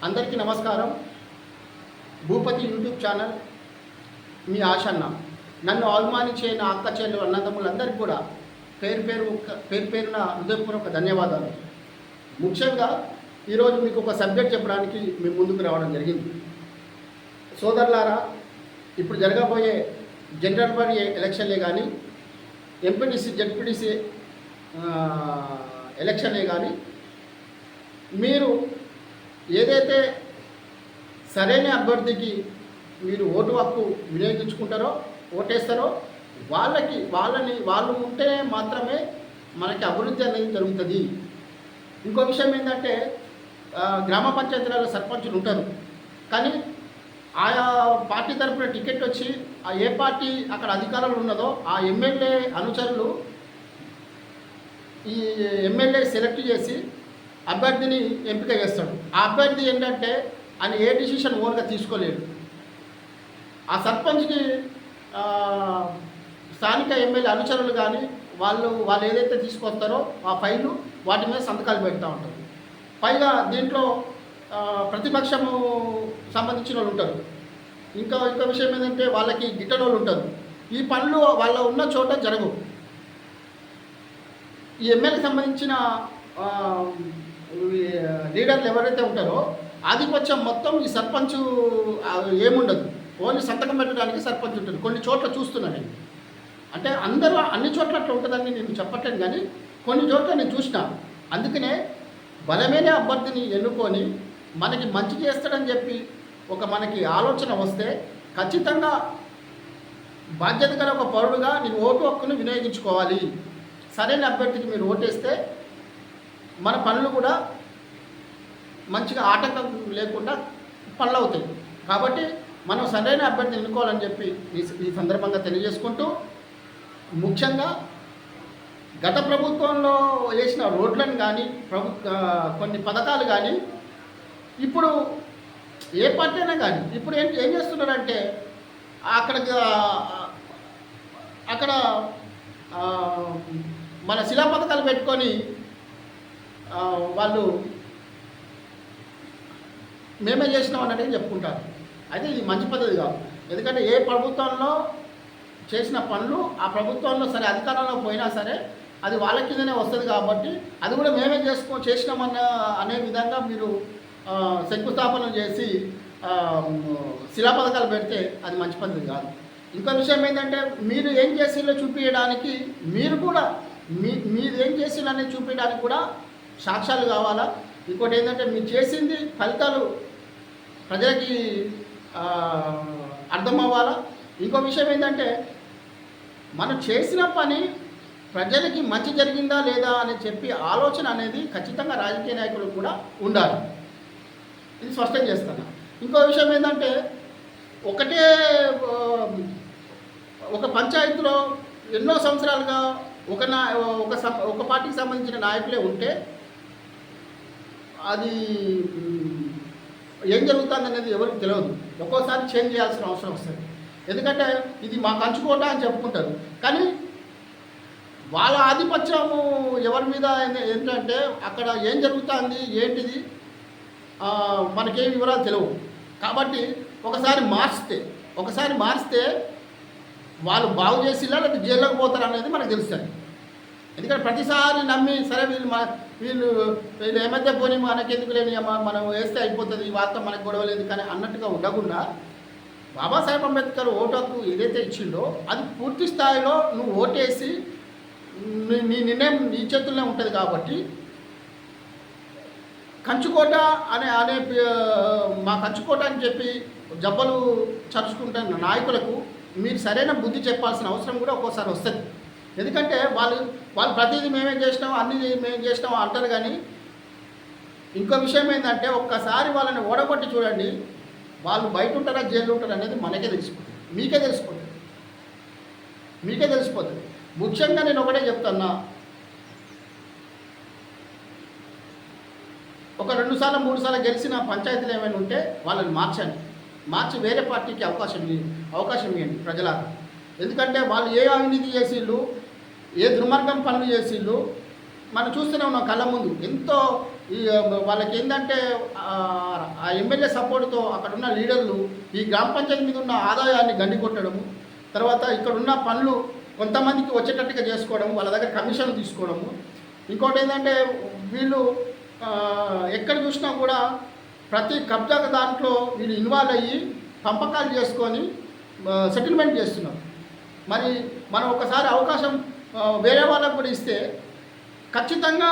అందరికీ నమస్కారం. Bhupathi YouTube channel మీ ఆశన్న. నన్ను అవమానించే నా అక్క చెల్లెలు అన్నదమ్ములందరికీ కూడా పేరున హృదయపూర్వక ధన్యవాదాలు. ముఖ్యంగా ఈరోజు మీకు ఒక సబ్జెక్ట్ చెప్పడానికి మీ ముందుకు రావడం జరిగింది. సోదరులారా, ఇప్పుడు జరగబోయే జనరల్ బాడీ ఎలక్షన్లే కానీ, ఎంపీటీసీ జెడ్పీటీసీ ఎలక్షన్లే కానీ, మీరు ఏదైతే సరైన అభ్యర్థికి మీరు ఓటు హక్కు వినియోగించుకుంటారో, ఓటేస్తారో వాళ్ళు ఉంటేనే మాత్రమే మనకి అభివృద్ధి అనేది జరుగుతుంది. ఇంకో విషయం ఏంటంటే, గ్రామ పంచాయతీలలో సర్పంచులు ఉంటారు, కానీ ఆయా పార్టీ తరఫున టికెట్ వచ్చి ఏ పార్టీ అక్కడ అధికారంలో ఉన్నదో ఆ ఎమ్మెల్యే అనుచరులు ఈ ఎమ్మెల్యే సెలెక్ట్ చేసి అభ్యర్థిని ఎంపిక చేస్తాడు. ఆ అభ్యర్థి ఏంటంటే ఆయన ఏ డిసిషన్ ఓన్గా తీసుకోలేడు. ఆ సర్పంచ్కి స్థానిక ఎమ్మెల్యే అనుచరులు కానీ వాళ్ళు ఏదైతే తీసుకొస్తారో ఆ ఫైలు వాటి మీద సంతకాలు పెడతా ఉంటారు. పైగా దీంట్లో ప్రతిపక్షము సంబంధించిన వాళ్ళు ఉంటారు. ఇంకా విషయం ఏంటంటే వాళ్ళకి గిట్టని వాళ్ళు ఉంటారు. ఈ పనులు వాళ్ళ ఉన్న చోట జరగవు. ఈ ఎమ్మెల్యేకి సంబంధించిన లీడర్లు ఎవరైతే ఉంటారో ఆధిపత్యం మొత్తం ఈ సర్పంచ్ ఏముండదు. ఓన్లీ సంతకం పెట్టడానికి సర్పంచ్ ఉంటుంది. కొన్ని చోట్ల చూస్తున్నాను నేను. అంటే అన్ని చోట్ల అట్లా ఉంటుందని నేను చెప్పట్లేదు, కానీ కొన్ని చోట్ల నేను చూసిన. అందుకనే బలమైన అభ్యర్థిని ఎన్నుకొని మనకి మంచి చేస్తాడని చెప్పి మనకి ఆలోచన వస్తే ఖచ్చితంగా బాధ్యత గల ఒక పౌరుడుగా నేను ఓటు హక్కును వినియోగించుకోవాలి. సరైన అభ్యర్థికి మీరు ఓటేస్తే మన పనులు కూడా మంచిగా ఆటంకం లేకుండా పనులు అవుతాయి. కాబట్టి మనం సరైన అభ్యర్థిని ఎన్నుకోవాలని చెప్పి ఈ సందర్భంగా తెలియజేసుకుంటూ, ముఖ్యంగా గత ప్రభుత్వంలో వేసిన రోడ్లను కానీ కొన్ని పథకాలు కానీ ఇప్పుడు ఏ పార్టీ అయినా కానీ ఇప్పుడు ఏం చేస్తున్నారంటే అక్కడ మన శిలా పథకాలు పెట్టుకొని వాళ్ళు మేమే చేసినాం అన్నట్టు చెప్పుకుంటారు. అయితే ఇది మంచి పద్ధతి కాదు. ఎందుకంటే ఏ ప్రభుత్వంలో చేసిన పనులు ఆ ప్రభుత్వంలో సరే అధికారంలో పోయినా సరే అది వాళ్ళ కిందనే వస్తుంది. కాబట్టి అది కూడా మేమే అనే విధంగా మీరు శంకుస్థాపన చేసి శిలా పథకాలు పెడితే అది మంచి పద్ధతి కాదు. ఇంకో విషయం ఏంటంటే, మీరు ఏం చేసిందో చూపించడానికి మీరు కూడా మీరు ఏం చేసిందో అనేది చూపించడానికి కూడా సాక్ష్యాలు కావాలా. ఇంకోటి ఏంటంటే, మీరు చేసింది ఫలితాలు ప్రజలకి అర్థం అవ్వాలా. ఇంకో విషయం ఏంటంటే, మనం చేసిన పని ప్రజలకి మంచి జరిగిందా లేదా అని చెప్పి ఆలోచన అనేది ఖచ్చితంగా రాజకీయ నాయకులు కూడా ఉండాలి. ఇది స్పష్టం చేస్తాను. ఇంకో విషయం ఏంటంటే, ఒక పంచాయతీలో ఎన్నో సంవత్సరాలుగా ఒక పార్టీకి సంబంధించిన నాయకులే ఉంటే అది ఏం జరుగుతుంది అనేది ఎవరికి తెలియదు. ఒక్కోసారి చేంజ్ చేయాల్సిన అవసరం వస్తుంది. ఎందుకంటే ఇది మా కంచుకోట అని చెప్పుకుంటారు, కానీ వాళ్ళ ఆధిపత్యము ఎవరి మీద ఏంటంటే అక్కడ ఏం జరుగుతుంది ఏంటిది మనకేం వివరాలు తెలియవు. కాబట్టి ఒకసారి మారిస్తే వాళ్ళు బాగు చేసిలా లేదా జైల్లోకి పోతారు అనేది మనకు తెలుస్తుంది. ఎందుకంటే ప్రతిసారి నమ్మి సరే వీళ్ళు ఏమైతే పోనీ మనకెందుకు లేని మనం వేస్తే అయిపోతుంది, ఈ వార్త మనకు గొడవలేదు కానీ అన్నట్టుగా ఉండకుండా, బాబాసాహెబ్ అంబేద్కర్ ఓటు హక్కు ఏదైతే ఇచ్చిండో అది పూర్తి స్థాయిలో నువ్వు ఓటేసి నీ నిర్ణయం నీ చేతుల్లోనే ఉంటుంది. కాబట్టి కంచుకోట అనే మా కంచుకోట అని చెప్పి జబ్బలు చరుచుకుంటున్న నాయకులకు మీరు సరైన బుద్ధి చెప్పాల్సిన అవసరం కూడా ఒక్కోసారి వస్తుంది. ఎందుకంటే వాళ్ళు ప్రతిదీ మేమే చేసినాం అన్నీ మేము చేసినాం అంటారు. కానీ ఇంకో విషయం ఏంటంటే, ఒక్కసారి వాళ్ళని ఓడగొట్టి చూడండి, వాళ్ళు బయట ఉంటారా జైలు ఉంటారా అనేది మనకే తెలిసిపోతుంది, మీకే తెలిసిపోతుంది. ముఖ్యంగా నేను ఒకటే చెప్తున్నా, ఒక 2 సార్లు 3 సార్లు గెలిచిన పంచాయతీలు ఏమైనా ఉంటే వాళ్ళని మార్చి వేరే పార్టీకి అవకాశం ఇవ్వండి ప్రజలకు. ఎందుకంటే వాళ్ళు ఏ అవినీతి చేసిళ్ళు, ఏ దుర్మార్గం పనులు చేసిళ్ళు మనం చూస్తూనే ఉన్నాం కళ్ళ ముందు. ఎంతో ఈ వాళ్ళకి ఏంటంటే ఆ ఎమ్మెల్యే సపోర్ట్తో అక్కడ ఉన్న లీడర్లు ఈ గ్రామ పంచాయతీ మీద ఉన్న ఆదాయాన్ని గండి కొట్టడము, తర్వాత ఇక్కడ ఉన్న పనులు కొంతమందికి వచ్చేటట్టుగా చేసుకోవడం, వాళ్ళ దగ్గర కమిషన్ తీసుకోవడము. ఇంకోటి ఏంటంటే వీళ్ళు ఎక్కడ చూసినా కూడా ప్రతి కబ్జా దాంట్లో వీళ్ళు ఇన్వాల్వ్ అయ్యి పంపకాలు చేసుకొని సెటిల్మెంట్ చేస్తున్నారు. మరి మనం ఒకసారి అవకాశం వేరే వాళ్ళకు కూడా ఇస్తే ఖచ్చితంగా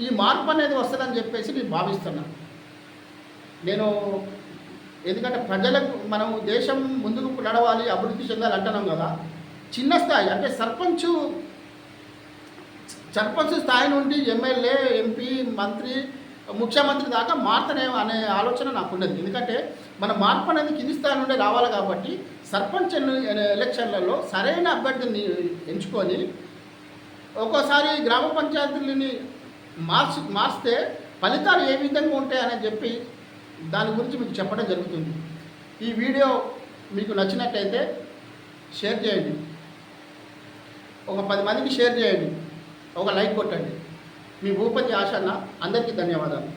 ఈ మార్పు అనేది వస్తుందని చెప్పేసి నేను భావిస్తున్నాను. నేను ఎందుకంటే ప్రజలకు మనం దేశం ముందుకు నడవాలి, అభివృద్ధి చెందాలి అంటున్నాం కదా. చిన్న స్థాయి అంటే సర్పంచ్ స్థాయి నుండి ఎమ్మెల్యే, ఎంపీ, మంత్రి, ముఖ్యమంత్రి దాకా మారుతనే అనే ఆలోచన నాకు ఉన్నది. ఎందుకంటే మన మార్పు అనేది కింది స్థాయి నుండి రావాలి కాబట్టి సర్పంచ్ ఎలక్షన్లలో సరైన అభ్యర్థిని ఎంచుకొని ఒక్కోసారి గ్రామ పంచాయతీలని మార్చితే ఫలితాలు ఏ విధంగా ఉంటాయని చెప్పి దాని గురించి మీకు చెప్పడం జరుగుతుంది. ఈ వీడియో మీకు నచ్చినట్టయితే షేర్ చేయండి, ఒక 10 మందికి షేర్ చేయండి, ఒక లైక్ కొట్టండి. మీ భూపతి ఆశన్న. అందరికీ ధన్యవాదాలు.